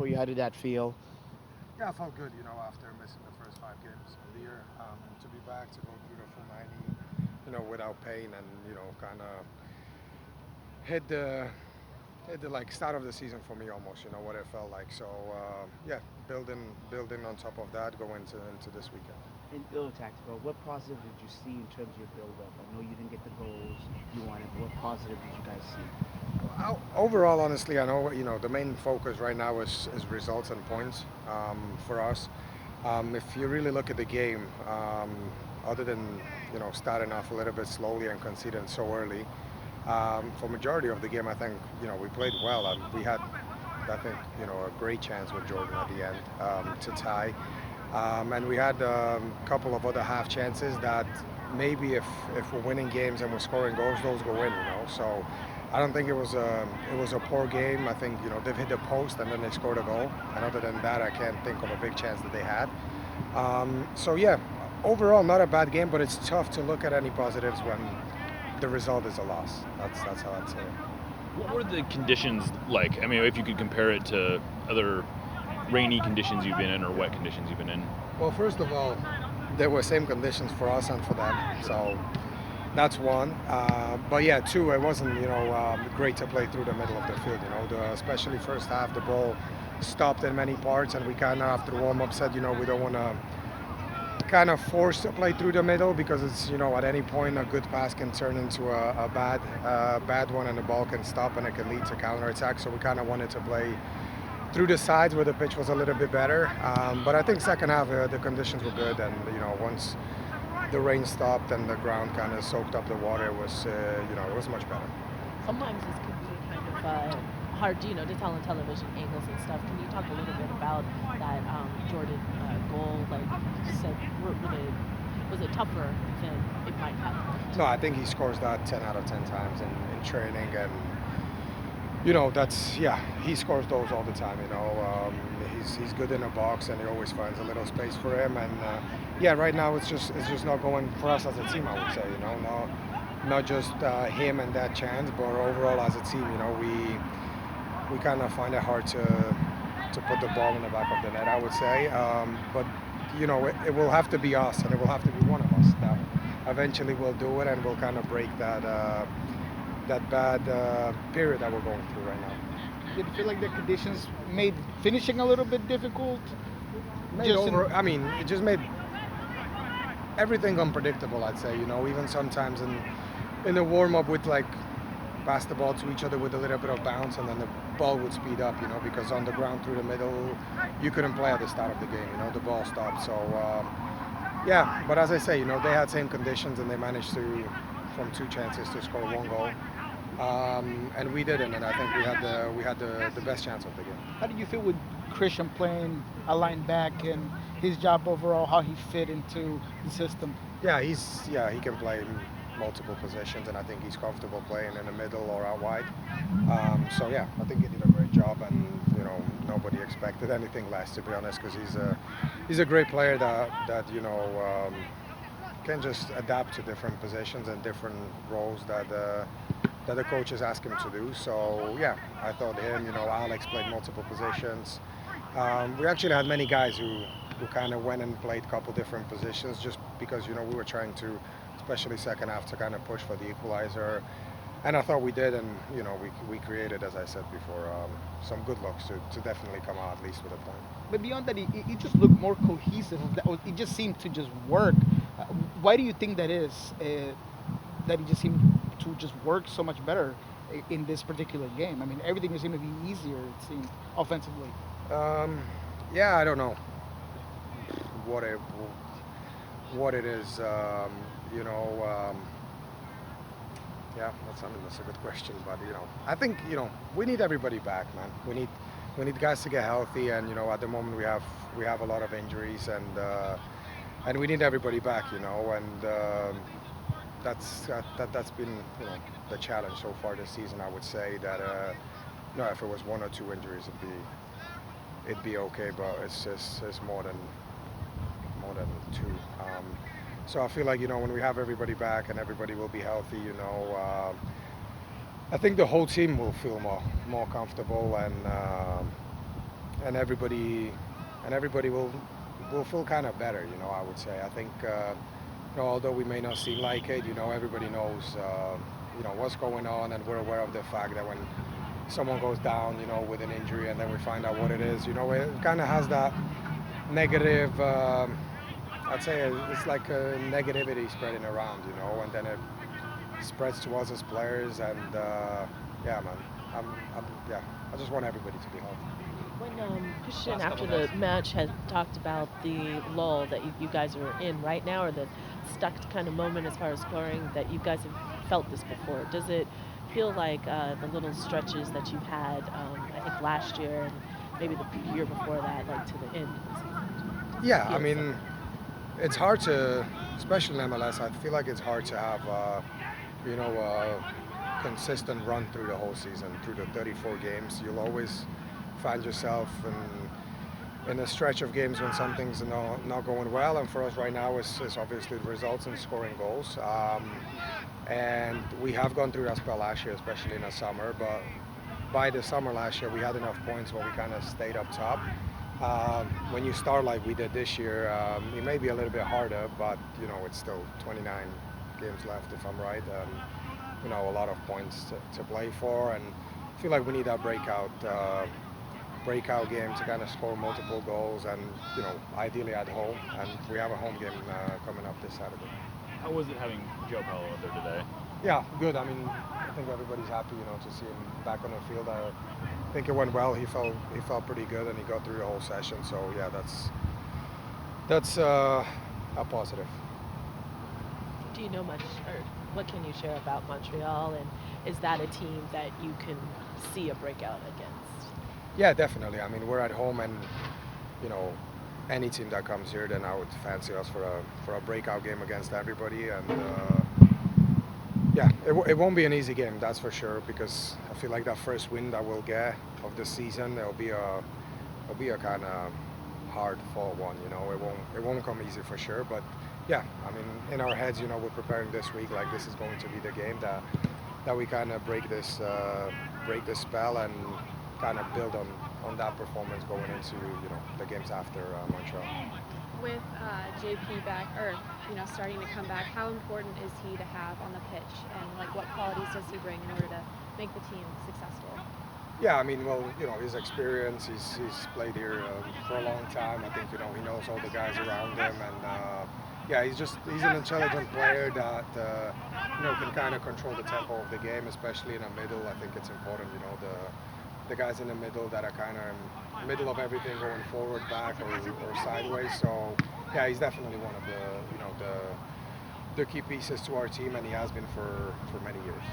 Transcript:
for you? How did that feel? Yeah, I felt good, after missing the first 5 games of the year. To be back, to go through the full 90, without pain and, kind of hit the like start of the season for me almost, what it felt like. So, yeah, building on top of that, go into this weekend. In Ill Tactical, what positive did you see in terms of your build-up? I know you didn't get the goals you wanted, but what positive did you guys see? Overall, honestly, I know the main focus right now is results and points for us. If you really look at the game, other than starting off a little bit slowly and conceding so early, for majority of the game, I think we played well and we had, I think, a great chance with Jordan at the end to tie. And we had a couple of other half chances that maybe if we're winning games and we're scoring goals, those go in. So I don't think it was a poor game. I think they've hit the post and then they scored a goal. And other than that, I can't think of a big chance that they had. So yeah, overall not a bad game, but it's tough to look at any positives when the result is a loss. That's how I'd say it. What were the conditions like? I mean, if you could compare it to other rainy conditions you've been in or wet conditions you've been in. Well, first of all, there were same conditions for us and for them, so that's one. But yeah, two, it wasn't great to play through the middle of the field. Especially first half, the ball stopped in many parts, and we kind of after warm up said, we don't want to kind of force to play through the middle because it's at any point a good pass can turn into a bad one, and the ball can stop and it can lead to counter attack. So we kind of wanted to play through the sides where the pitch was a little bit better. But I think second half the conditions were good, and once the rain stopped and the ground kind of soaked up the water, it was much better. Sometimes this can be kind of hard, to tell on television angles and stuff. Can you talk a little bit about that Jordan goal? Like you said, was it tougher than it might have? No, I think he scores that 10 out of 10 times in training, and that's he scores those all the time. He's good in the box, and he always finds a little space for him. And yeah, right now it's just not going for us as a team. I would say, not just him and that chance, but overall as a team, we kind of find it hard to put the ball in the back of the net. I would say, but it will have to be us, and it will have to be one of us that eventually will do it, and we'll kind of break that bad period that we're going through right now. Did you feel like the conditions made finishing a little bit difficult? I mean, it just made everything unpredictable, I'd say. Even sometimes in the warm up with like pass the ball to each other with a little bit of bounce, and then the ball would speed up, because on the ground through the middle, you couldn't play at the start of the game. The ball stopped. So yeah, but as I say, they had same conditions and they managed to, from two chances, to score one goal. And we didn't, and I think we had the best chance of the game. How do you feel with Christian playing a line back and his job overall, how he fit into the system? Yeah, he can play multiple positions, and I think he's comfortable playing in the middle or out wide. So yeah, I think he did a great job, and nobody expected anything less, to be honest, because he's a great player that can just adapt to different positions and different roles that the coaches ask him to do. So yeah, I thought him, Alex played multiple positions. We actually had many guys who kind of went and played a couple different positions just because we were trying to, especially second half, to kind of push for the equalizer. And I thought we did, and we created, as I said before, some good looks to definitely come out at least with a point. But beyond that, he just looked more cohesive. It just seemed to just work. Why do you think that is? That he just seemed to just work so much better in this particular game. I mean, everything seemed to be easier, it seemed, offensively. Yeah, I don't know what it is. Yeah, that's a good question. But I think we need everybody back, man. We need guys to get healthy, and at the moment we have a lot of injuries, and we need everybody back, and that's been the challenge so far this season. I would say that if it was one or two injuries, it'd be okay, but it's more than two. So I feel like when we have everybody back and everybody will be healthy, I think the whole team will feel more comfortable, and everybody will feel kind of better. I would say. I think although we may not seem like it, everybody knows what's going on, and we're aware of the fact that when someone goes down, with an injury, and then we find out what it is, it kind of has that negative. I'd say it's like a negativity spreading around, and then it spreads to us as players, and yeah, man, yeah, I just want everybody to be healthy. When Christian, after the match, had talked about the lull that you guys are in right now, or the stuck kind of moment as far as scoring, that you guys have felt this before. Does it feel like the little stretches that you had, I think last year and maybe the year before that, like to the end of the season? Yeah, I mean, it's hard to, especially in MLS. I feel like it's hard to have, a consistent run through the whole season, through the 34 games. You'll always find yourself in a stretch of games when something's not going well, and for us right now is obviously the results in scoring goals. And we have gone through that spell last year, especially in the summer, but by the summer last year we had enough points where we kind of stayed up top. When you start like we did this year, it may be a little bit harder, but it's still 29 games left if I'm right, and a lot of points to play for, and I feel like we need that breakout game to kind of score multiple goals, and ideally at home, and we have a home game coming up this Saturday. How was it having Joe Pello out there today? Yeah, good. I mean, I think everybody's happy, to see him back on the field. I think it went well. He felt pretty good, and he got through the whole session. So yeah, that's a positive. Do you know much, or what can you share about Montreal, and is that a team that you can see a breakout against? Yeah, definitely. I mean, we're at home, and any team that comes here, then I would fancy us for a breakout game against everybody. And yeah, it won't be an easy game, that's for sure, because I feel like that first win that we'll get of the season, it'll be a kind of hard fought one. It won't come easy for sure, but yeah, I mean, in our heads, we're preparing this week like this is going to be the game that we kind of break this spell and kind of build on that performance going into the games after Montreal. With JP back, or starting to come back, how important is he to have on the pitch, and like what qualities does he bring in order to make the team successful? Yeah, I mean, well, his experience. He's played here for a long time. I think he knows all the guys around him, and yeah, he's an intelligent player that can kind of control the tempo of the game, especially in the middle. I think it's important, the guys in the middle that are kind of in the middle of everything, going forward, back, or sideways. So yeah, he's definitely one of the key pieces to our team, and he has been for many years.